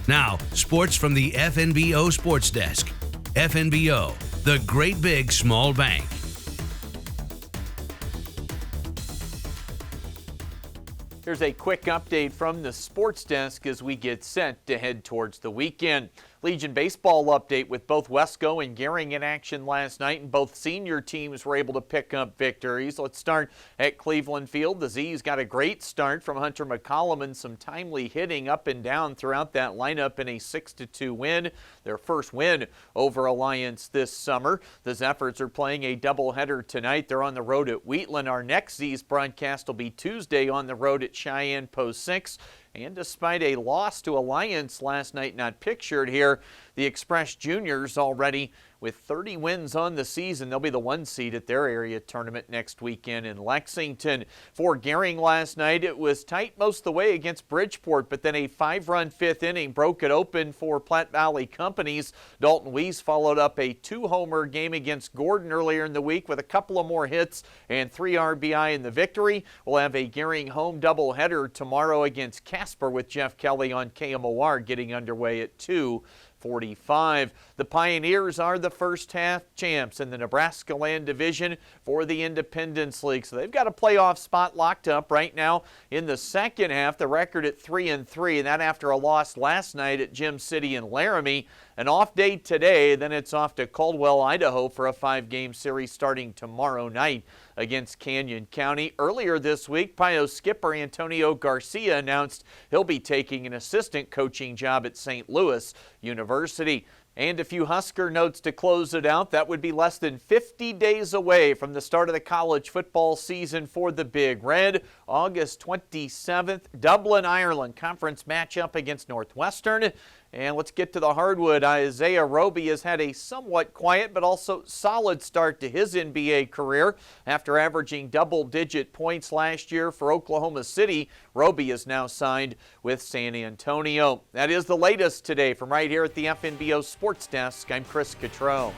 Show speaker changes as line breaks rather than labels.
Now, sports from the FNBO Sports Desk. FNBO, the great big small bank.
Here's a quick update from the sports desk as we get set to head towards the weekend. Legion baseball update with both Wesco and Gering in action last night, and both senior teams were able to pick up victories. Let's start at Cleveland Field. The Z's got a great start from Hunter McCollum and some timely hitting up and down throughout that lineup in a 6-2 win. Their first win over Alliance this summer. The Zephyrs are playing a doubleheader tonight. They're on the road at Wheatland. Our next Z's broadcast will be Tuesday on the road at Cheyenne Post 6. And despite a loss to Alliance last night not pictured here, the Express Juniors already with 30 wins on the season. They'll be the 1 seed at their area tournament next weekend in Lexington. For Gering last night, it was tight most of the way against Bridgeport, but then a 5-run 5th inning broke it open for Platte Valley Companies. Dalton Weiss followed up a 2-homer game against Gordon earlier in the week with a couple of more hits and 3 RBI in the victory. We'll have a Gering home doubleheader tomorrow against Casper with Jeff Kelly on KMOR getting underway at 2:45. The Pioneers are the first half champs in the Nebraska Land Division for the Independence League. So they've got a playoff spot locked up right now in the second half. The record at 3-3, and that after a loss last night at Gym City and Laramie. An off day today, then it's off to Caldwell, Idaho for a 5-game series starting tomorrow night against Canyon County. Earlier this week, Pio skipper Antonio Garcia announced he'll be taking an assistant coaching job at St. Louis University. And a few Husker notes to close it out. That would be less than 50 days away from the start of the college football season for the Big Red. August 27th, Dublin, Ireland, conference matchup against Northwestern. And let's get to the hardwood. Isaiah Roby has had a somewhat quiet but also solid start to his NBA career. After averaging double-digit points last year for Oklahoma City, Roby is now signed with San Antonio. That is the latest today from right here at the FNBO Sports Desk. I'm Chris Cottrell.